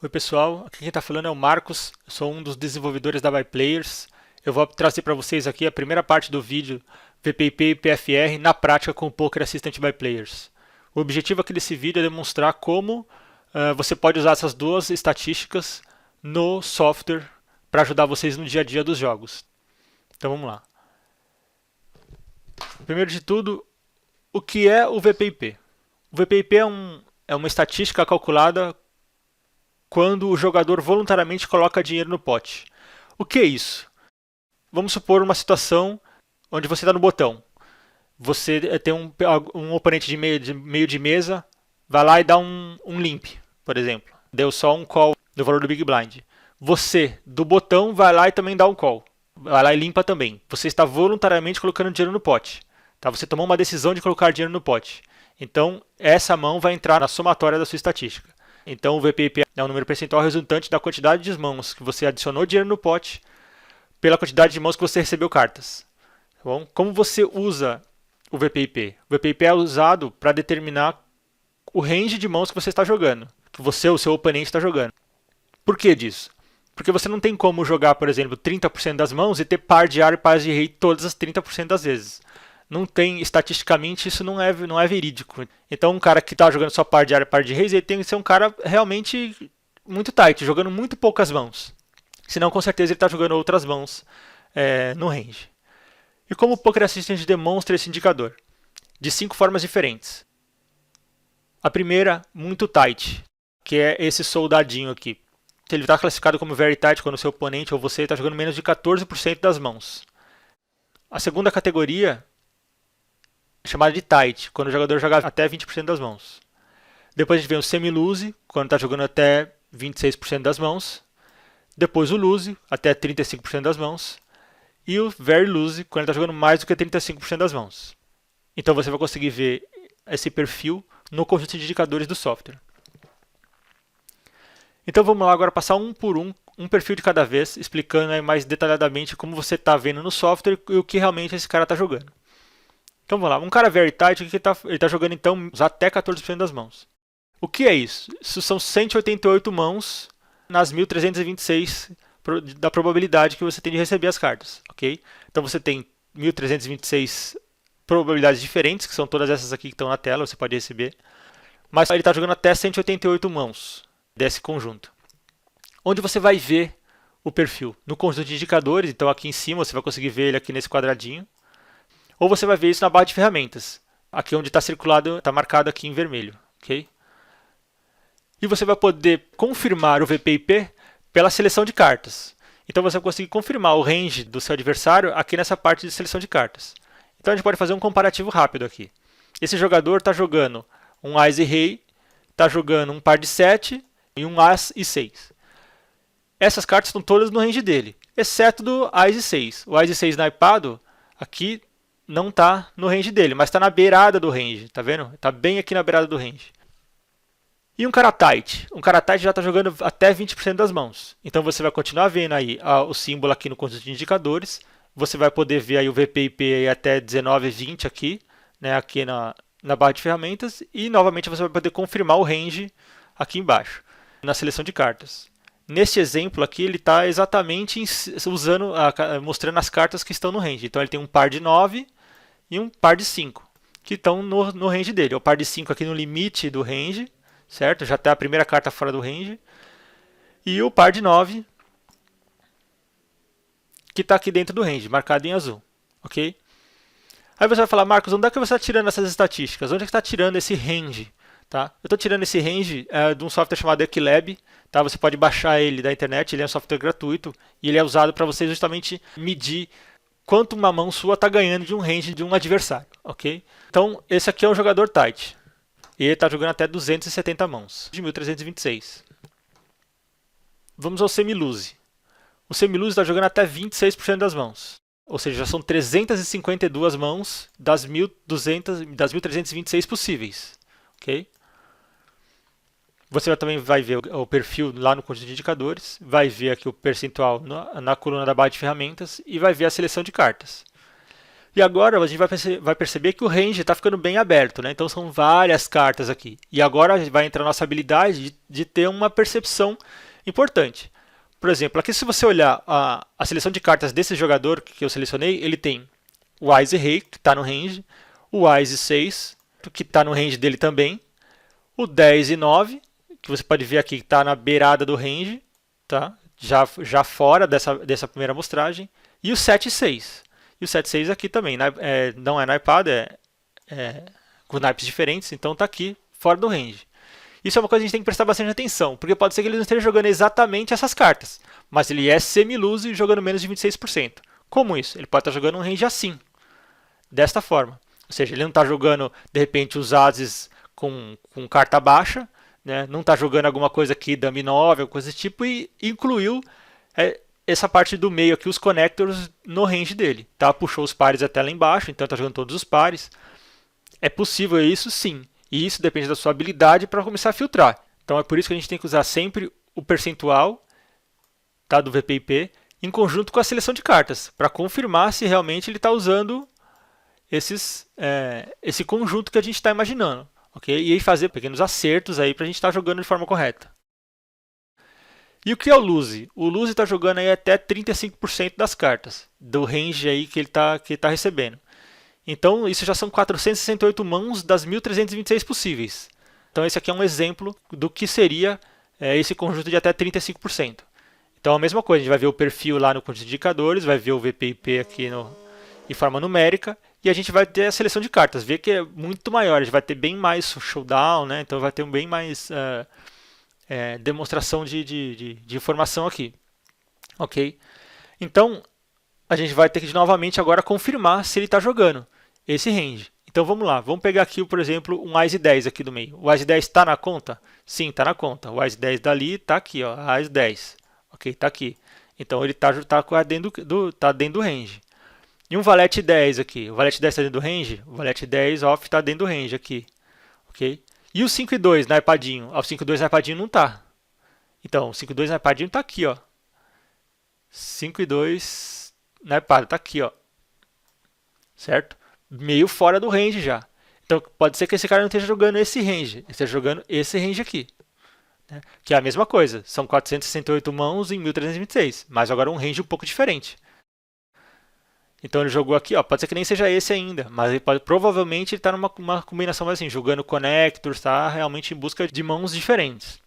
Oi pessoal, aqui quem está falando é o Marcos, eu sou um dos desenvolvedores da ByPlayers. Eu vou trazer para vocês aqui a primeira parte do vídeo VPIP e PFR na prática com o Poker Assistant ByPlayers. O objetivo aqui desse vídeo é demonstrar como você pode usar essas duas estatísticas no software para ajudar vocês no dia a dia dos jogos. Então vamos lá. Primeiro de tudo, o que é o VPIP? O VPIP é uma estatística calculada quando o jogador voluntariamente coloca dinheiro no pote. O que é isso? Vamos supor uma situação onde você está no botão. Você tem um oponente de meio de mesa, vai lá e dá um limp, por exemplo. Deu só um call do valor do Big Blind. Você, do botão, vai lá e também dá um call. Vai lá e limpa também. Você está voluntariamente colocando dinheiro no pote. Tá? Você tomou uma decisão de colocar dinheiro no pote. Então, essa mão vai entrar na somatória da sua estatística. Então, o VPIP é um número percentual resultante da quantidade de mãos que você adicionou dinheiro no pote pela quantidade de mãos que você recebeu cartas. Tá bom? Como você usa o VPIP? O VPIP é usado para determinar o range de mãos que você está jogando, que você ou seu oponente está jogando. Por que disso? Porque você não tem como jogar, por exemplo, 30% das mãos e ter par de ar e par de rei todas as 30% das vezes. Não tem, estatisticamente, isso não é verídico. Então, um cara que está jogando só par de ar e par de reis, ele tem que ser um cara realmente muito tight, jogando muito poucas mãos. Senão, com certeza, ele está jogando outras mãos no range. E como o Poker Assistant demonstra esse indicador? De 5 formas diferentes. A primeira, muito tight, que é esse soldadinho aqui. Ele está classificado como very tight quando o seu oponente ou você está jogando menos de 14% das mãos. A segunda categoria é chamada de tight, quando o jogador joga até 20% das mãos. Depois a gente vem o semi-loose, quando está jogando até 26% das mãos. Depois o loose, até 35% das mãos. E o very loose, quando está jogando mais do que 35% das mãos. Então você vai conseguir ver esse perfil no conjunto de indicadores do software. Então vamos lá agora passar um por um perfil de cada vez, explicando aí mais detalhadamente como você está vendo no software e o que realmente esse cara está jogando. Então vamos lá, um cara very tight, ele está jogando então até 14% das mãos. O que é isso? Isso são 188 mãos nas 1326 da probabilidade que você tem de receber as cartas, ok? Então você tem 1326 probabilidades diferentes, que são todas essas aqui que estão na tela, você pode receber. Mas ele está jogando até 188 mãos desse conjunto. Onde você vai ver o perfil? No conjunto de indicadores, então aqui em cima você vai conseguir ver ele aqui nesse quadradinho. Ou você vai ver isso na barra de ferramentas, aqui onde está circulado, está marcado aqui em vermelho, ok? E você vai poder confirmar o VPIP pela seleção de cartas. Então você vai conseguir confirmar o range do seu adversário aqui nessa parte de seleção de cartas. Então a gente pode fazer um comparativo rápido aqui. Esse jogador está jogando um Ás e Rei, está jogando um par de 7 e um As e 6. Essas cartas estão todas no range dele, exceto do Ás e 6. O Ás e 6 naipado aqui não está no range dele, mas está na beirada do range, tá vendo? Está bem aqui na beirada do range. E um cara tight? Um cara tight já está jogando até 20% das mãos. Então você vai continuar vendo aí o símbolo aqui no conjunto de indicadores. Você vai poder ver aí o VPIP aí até 19 e 20 aqui, né, aqui na barra de ferramentas. E novamente você vai poder confirmar o range aqui embaixo, na seleção de cartas. Neste exemplo aqui ele está exatamente mostrando as cartas que estão no range. Então ele tem um par de 9 e um par de 5, que estão no range dele. O par de 5 aqui no limite do range, certo? Já está a primeira carta fora do range. E o par de 9, que está aqui dentro do range, marcado em azul. Ok? Aí você vai falar, Marcos, onde é que você está tirando essas estatísticas? Onde é que está tirando esse range? Tá? Eu estou tirando esse range de um software chamado Equilab. Tá? Você pode baixar ele da internet, ele é um software gratuito. E ele é usado para você justamente medir quanto uma mão sua está ganhando de um range de um adversário. Ok? Então, esse aqui é um jogador tight. E ele está jogando até 270 mãos, de 1326. Vamos ao semi-loose. O semi-loose está jogando até 26% das mãos. Ou seja, já são 352 mãos das 1326 possíveis. Ok? Você também vai ver o perfil lá no conjunto de indicadores, vai ver aqui o percentual na coluna da barra de ferramentas e vai ver a seleção de cartas. E agora a gente vai perceber que o range está ficando bem aberto, né? Então são várias cartas aqui. E agora vai entrar a nossa habilidade de ter uma percepção importante. Por exemplo, aqui se você olhar a seleção de cartas desse jogador que eu selecionei, ele tem o Wise Rei, que está no range, o Wise 6, que está no range dele também, o 10 e 9, que você pode ver aqui que está na beirada do range, tá? Já fora dessa primeira amostragem, e o 7 e 6. E o 7 e 6 aqui também, não é naipado, com naipes diferentes, então está aqui fora do range. Isso é uma coisa que a gente tem que prestar bastante atenção, porque pode ser que ele não esteja jogando exatamente essas cartas, mas ele é semi-lose jogando menos de 26%. Como isso? Ele pode estar jogando um range assim, desta forma. Ou seja, ele não está jogando, de repente, os ases com carta baixa, né? Não está jogando alguma coisa aqui, dame 9, coisa desse tipo, e incluiu essa parte do meio aqui, os connectors, no range dele. Tá? Puxou os pares até lá embaixo, então está jogando todos os pares. É possível isso, sim. E isso depende da sua habilidade para começar a filtrar. Então é por isso que a gente tem que usar sempre o percentual, tá, do VPIP em conjunto com a seleção de cartas, para confirmar se realmente ele está usando esse conjunto que a gente está imaginando. Okay? E aí fazer pequenos acertos aí para a gente estar jogando de forma correta. E o que é o lose? O lose está jogando aí até 35% das cartas, do range aí que ele tá recebendo. Então, isso já são 468 mãos das 1.326 possíveis. Então, esse aqui é um exemplo do que seria esse conjunto de até 35%. Então, a mesma coisa, a gente vai ver o perfil lá no conjunto de indicadores, vai ver o VPIP aqui em forma numérica, e a gente vai ter a seleção de cartas. Vê que é muito maior, a gente vai ter bem mais showdown, né? Então vai ter bem mais demonstração de informação aqui. Ok? Então, a gente vai ter que novamente agora confirmar se ele está jogando esse range. Então vamos lá, vamos pegar aqui, por exemplo, um Ase 10 aqui do meio. O Ase 10 está na conta? Sim, está na conta. O Ase 10 dali está aqui, ó, Ase 10. Ok, está aqui. Então ele está dentro do range. E um Valete 10 aqui. O Valete 10 está dentro do range? O Valete 10 off está dentro do range aqui. Ok? E o 5 e 2 naipadinho? O 5 e 2 naipadinho não está. Então, o 5 e 2 naipadinho está aqui, ó. 5 e 2 naipado, está aqui, ó. Certo? Meio fora do range já. Então, pode ser que esse cara não esteja jogando esse range. Ele esteja jogando esse range aqui. Né? Que é a mesma coisa. São 468 mãos em 1326. Mas agora um range um pouco diferente. Então ele jogou aqui, ó, pode ser que nem seja esse ainda, mas provavelmente ele está numa combinação mais assim, jogando connectors, tá realmente em busca de mãos diferentes.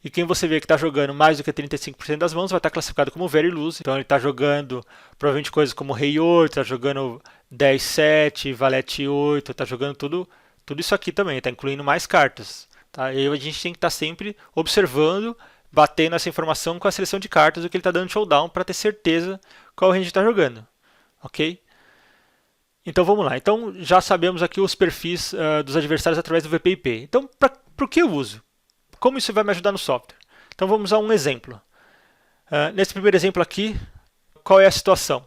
E quem você vê que está jogando mais do que 35% das mãos vai estar classificado como very loose. Então ele está jogando provavelmente coisas como rei 8, está jogando 10, 7, valete 8, está jogando tudo isso aqui também, está incluindo mais cartas. Tá? E aí a gente tem que estar sempre observando, batendo essa informação com a seleção de cartas, o que ele está dando showdown, para ter certeza qual range está jogando. Ok? Então vamos lá. Então já sabemos aqui os perfis dos adversários através do VPIP. Então para o que eu uso? Como isso vai me ajudar no software? Então vamos a um exemplo. Nesse primeiro exemplo aqui, qual é a situação?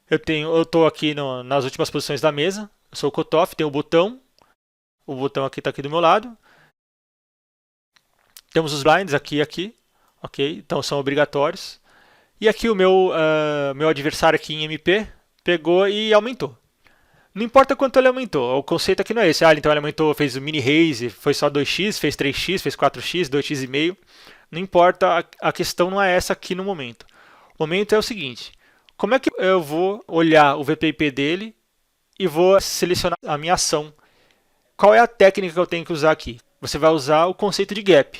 Eu estou aqui nas últimas posições da mesa. Eu sou o cutoff, tenho o botão aqui está aqui do meu lado. Temos os blinds aqui e aqui. Ok? Então são obrigatórios. E aqui o meu adversário aqui em MP pegou e aumentou. Não importa quanto ele aumentou, o conceito aqui não é esse. Então ele aumentou, fez o mini raise, foi só 2x, fez 3x, fez 4x, 2x e meio. Não importa, a questão não é essa aqui no momento. O momento é o seguinte, como é que eu vou olhar o VPIP dele e vou selecionar a minha ação? Qual é a técnica que eu tenho que usar aqui? Você vai usar o conceito de gap.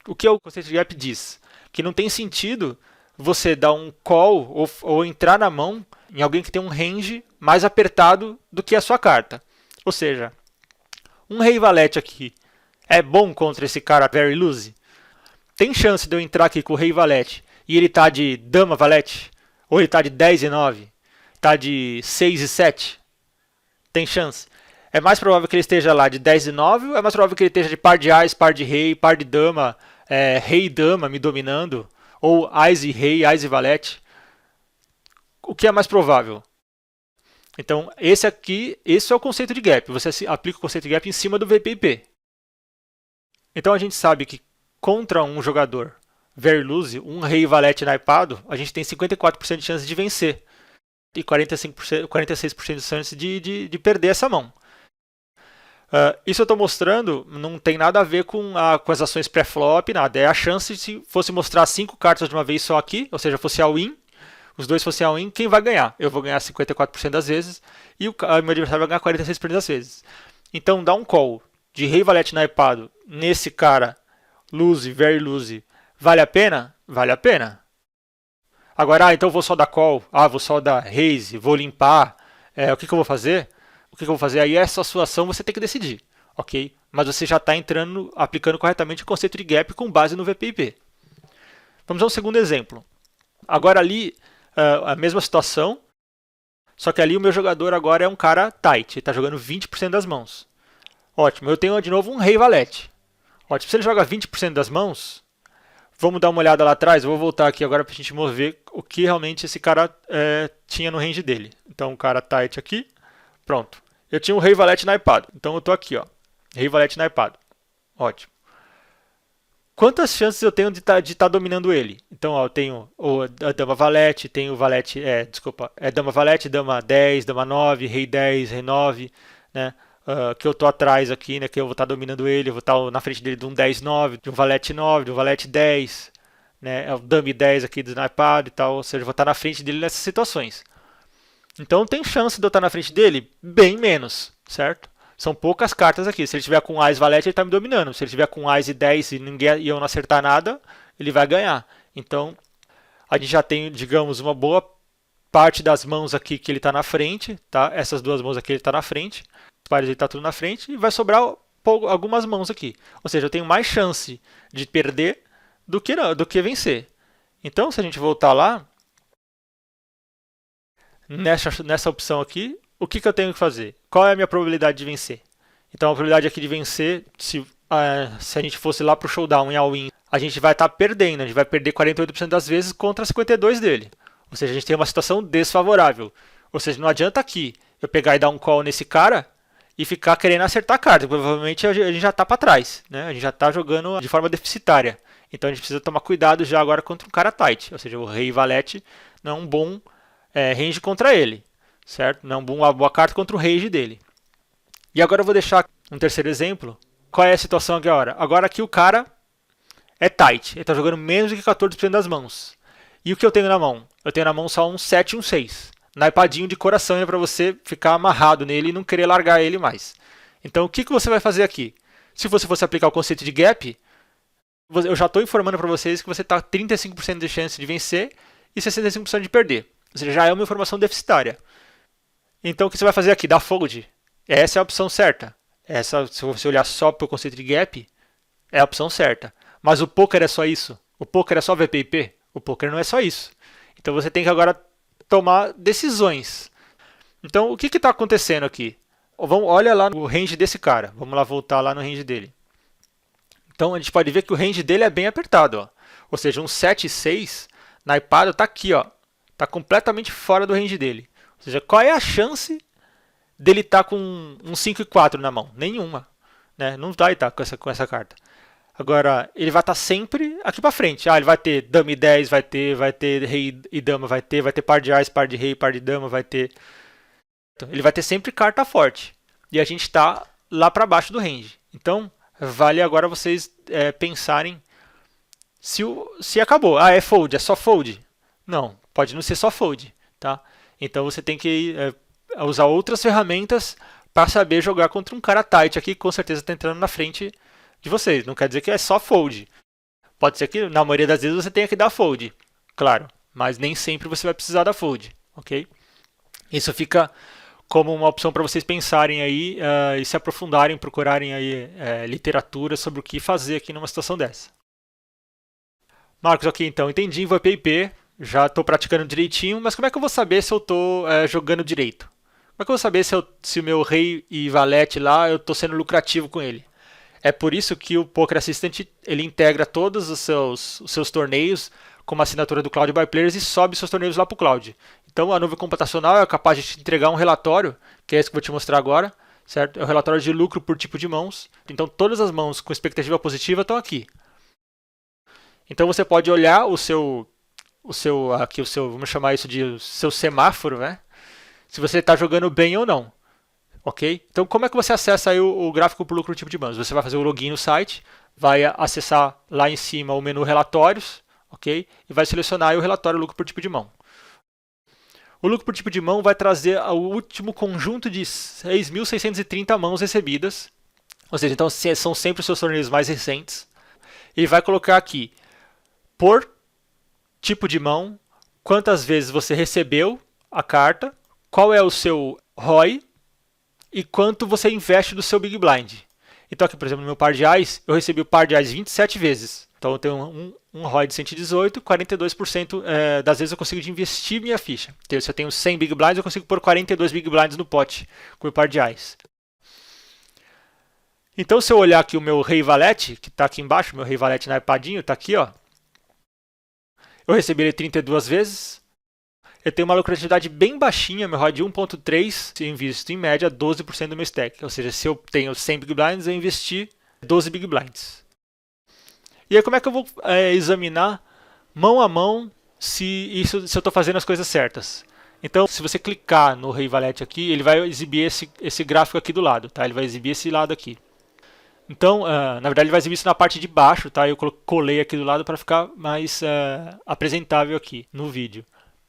O que o conceito de gap diz? Que não tem sentido você dar um call ou entrar na mão em alguém que tem um range mais apertado do que a sua carta. Ou seja, um rei valete aqui é bom contra esse cara very loose? Tem chance de eu entrar aqui com o rei valete e ele tá de dama valete? Ou ele tá de 10 e 9? Tá de 6 e 7? Tem chance. É mais provável que ele esteja lá de 10 e 9 ou é mais provável que ele esteja de par de ás, par de rei, par de dama, rei e dama me dominando? Ou ás e rei, ás e valete? O que é mais provável? Então, esse é o conceito de gap. Você aplica o conceito de gap em cima do VPIP. Então, a gente sabe que contra um jogador very loose, um rei valete naipado, a gente tem 54% de chance de vencer. e 46% de chance de perder essa mão. Isso eu estou mostrando não tem nada a ver com as ações pré-flop, nada. É a chance se fosse mostrar 5 cartas de uma vez só aqui, ou seja, fosse all-in, os dois fossem all-in, quem vai ganhar? Eu vou ganhar 54% das vezes e o meu adversário vai ganhar 46% das vezes. Então dá um call de rei valete naipado nesse cara, lose, very lose, vale a pena? Vale a pena. Agora, então eu vou só dar call, vou só dar raise, vou limpar, o que eu vou fazer? O que eu vou fazer aí, essa sua ação você tem que decidir, ok? Mas você já está aplicando corretamente o conceito de gap com base no VPIP. Vamos a um segundo exemplo. Agora ali, a mesma situação, só que ali o meu jogador agora é um cara tight, ele está jogando 20% das mãos. Ótimo, eu tenho de novo um rei valete. Ótimo, se ele joga 20% das mãos, vamos dar uma olhada lá atrás, eu vou voltar aqui agora para a gente ver o que realmente esse cara tinha no range dele. Então o cara tight aqui, pronto. Eu tinha um rei valete naipado, então eu estou aqui, ó, rei valete naipado. Ótimo. Quantas chances eu tenho de estar dominando ele? Então, ó, eu tenho a dama valete, tenho o valete, dama valete, dama 10, dama 9, rei 10, rei 9, né? Que eu estou atrás aqui, né? Que eu vou estar dominando ele, eu vou estar na frente dele de um 10, 9, de um valete 9, de um valete 10, né? É o dama 10 aqui do naipado e tal, ou seja, eu vou estar na frente dele nessas situações. Então tem chance de eu estar na frente dele? Bem menos, certo? São poucas cartas aqui. Se ele tiver com Ás valete, ele está me dominando. Se ele tiver com Ás e 10 e eu não acertar nada, ele vai ganhar. Então a gente já tem, digamos, uma boa parte das mãos aqui que ele está na frente, tá? Essas duas mãos aqui ele está na frente, os pares ele está tudo na frente e vai sobrar algumas mãos aqui. Ou seja, eu tenho mais chance de perder do que vencer. Então, se a gente voltar lá, nessa opção aqui, o que eu tenho que fazer? Qual é a minha probabilidade de vencer? Então, a probabilidade aqui de vencer, se a gente fosse lá para o showdown em all-in, a gente vai estar perdendo, a gente vai perder 48% das vezes contra 52% dele. Ou seja, a gente tem uma situação desfavorável. Ou seja, não adianta aqui eu pegar e dar um call nesse cara e ficar querendo acertar a carta. Provavelmente a gente já está para trás, né? A gente já está jogando de forma deficitária. Então a gente precisa tomar cuidado já agora contra um cara tight. Ou seja, o rei valete não é um bom range contra ele, certo? Não é uma boa carta contra o range dele. E agora eu vou deixar um terceiro exemplo. Qual é a situação aqui agora? Agora aqui o cara é tight. Ele está jogando menos do que 14% das mãos. E o que eu tenho na mão? Eu tenho na mão só um 7 e um 6. Naipadinho de coração para você ficar amarrado nele e não querer largar ele mais. Então o que você vai fazer aqui? Se você fosse aplicar o conceito de gap, eu já estou informando para vocês que você está 35% de chance de vencer e 65% de perder. Ou seja, já é uma informação deficitária. Então o que você vai fazer aqui? Dar fold. Essa é a opção certa. Essa, se você olhar só para o conceito de gap, é a opção certa. Mas o poker é só isso? O poker é só VPIP? O poker não é só isso. Então você tem que agora tomar decisões. Então o que está acontecendo aqui? Olha lá no range desse cara. Vamos lá voltar lá no range dele. Então a gente pode ver que o range dele é bem apertado. Ó. Ou seja, um 7 e 6 naipado está aqui. Está completamente fora do range dele. Ou seja, qual é a chance dele estar com um 5 e 4 na mão? Nenhuma. Né? Não vai estar com essa carta. Agora, ele vai estar sempre aqui para frente. Ele vai ter dama e 10, vai ter rei e dama, vai ter par de ás, par de rei, par de dama, vai ter... Então, ele vai ter sempre carta forte. E a gente está lá para baixo do range. Então, vale agora vocês pensarem se acabou. É fold, é só fold. Não, pode não ser só fold. Tá? Então, você tem que usar outras ferramentas para saber jogar contra um cara tight aqui, que com certeza está entrando na frente de vocês. Não quer dizer que é só fold. Pode ser que na maioria das vezes você tenha que dar fold, claro, mas nem sempre você vai precisar dar fold, ok? Isso fica como uma opção para vocês pensarem aí e se aprofundarem, procurarem aí literatura sobre o que fazer aqui numa situação dessa. Marcos, ok, então entendi, vou VPIP, já estou praticando direitinho, mas como é que eu vou saber se eu estou jogando direito? Como é que eu vou saber se o meu rei e valete lá eu estou sendo lucrativo com ele? É por isso que o Poker Assistant ele integra todos os seus torneios com uma assinatura do Cloud by Players e sobe seus torneios lá para o Cloud. Então a nuvem computacional é capaz de te entregar um relatório, que é esse que eu vou te mostrar agora, certo? É o relatório de lucro por tipo de mãos. Então todas as mãos com expectativa positiva estão aqui. Então você pode olhar vamos chamar isso de seu semáforo, né? se você está jogando bem ou não. Ok? Então, como é que você acessa aí o gráfico por lucro tipo de mãos? Você vai fazer o login no site, vai acessar lá em cima o menu relatórios, ok? E vai selecionar aí o relatório lucro por tipo de mão. O lucro por tipo de mão vai trazer o último conjunto de 6.630 mãos recebidas, ou seja, então são sempre os seus torneios mais recentes. Ele vai colocar aqui, por tipo de mão, quantas vezes você recebeu a carta, qual é o seu ROI e quanto você investe do seu Big Blind. Então aqui, por exemplo, no meu par de Ais, eu recebi o par de Ais 27 vezes. Então eu tenho um ROI de 118, 42% das vezes eu consigo investir minha ficha. Então, se eu tenho 100 Big Blinds, eu consigo pôr 42 Big Blinds no pote com o meu par de Ais. Então se eu olhar aqui o meu Rei Valete, que está aqui embaixo, meu Rei Valete naipadinho, está aqui, ó. Eu recebi ele 32 vezes. Eu tenho uma lucratividade bem baixinha, meu ROI de 1.3, eu invisto em média 12% do meu stack. Ou seja, se eu tenho 100 Big Blinds, eu investi 12 Big Blinds. E aí como é que eu vou examinar mão a mão se eu estou fazendo as coisas certas? Então, se você clicar no Rei Valete aqui, ele vai exibir esse gráfico aqui do lado, tá? Ele vai exibir esse lado aqui. Então, na verdade, ele vai exibir isso na parte de baixo, tá? Eu colei aqui do lado para ficar mais apresentável aqui no vídeo.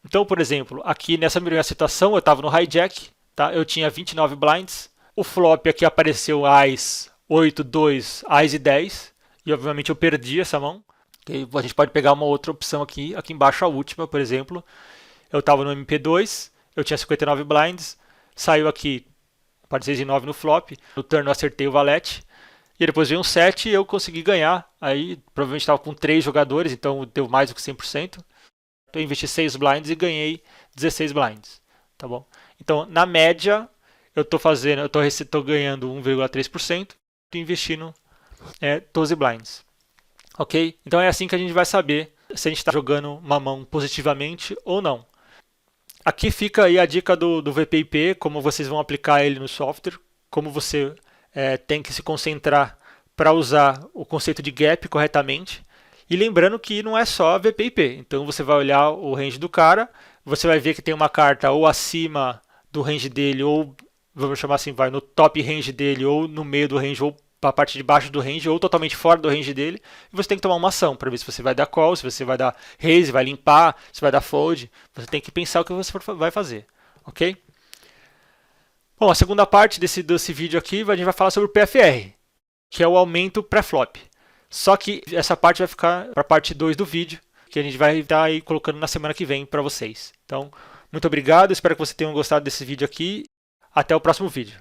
Então, por exemplo, aqui nessa minha situação, eu estava no hijack, tá? Eu tinha 29 blinds. O flop aqui apareceu Ais 8, 2, Ais e 10. E obviamente eu perdi essa mão. Okay? A gente pode pegar uma outra opção aqui embaixo, a última, por exemplo. Eu estava no MP2, eu tinha 59 blinds, saiu aqui par de 6 e 9 no flop. No turn eu acertei o valete. E depois veio um 7 e eu consegui ganhar. Aí provavelmente estava com 3 jogadores, então deu mais do que 100%. Eu investi 6 blinds e ganhei 16 blinds, tá bom? Então, na média, eu estou ganhando 1,3% e investindo 12 blinds, ok? Então é assim que a gente vai saber se a gente está jogando uma mão positivamente ou não. Aqui fica aí a dica do VPIP, como vocês vão aplicar ele no software, como você tem que se concentrar para usar o conceito de gap corretamente. E lembrando que não é só VPIP, então você vai olhar o range do cara, você vai ver que tem uma carta ou acima do range dele, ou vamos chamar assim, vai no top range dele, ou no meio do range, ou para a parte de baixo do range, ou totalmente fora do range dele, e você tem que tomar uma ação para ver se você vai dar call, se você vai dar raise, vai limpar, se vai dar fold, você tem que pensar o que você vai fazer, ok? Bom, a segunda parte desse vídeo aqui, a gente vai falar sobre o PFR, que é o aumento pré-flop. Só que essa parte vai ficar para a parte 2 do vídeo, que a gente vai estar aí colocando na semana que vem para vocês. Então, muito obrigado, espero que vocês tenham gostado desse vídeo aqui. Até o próximo vídeo.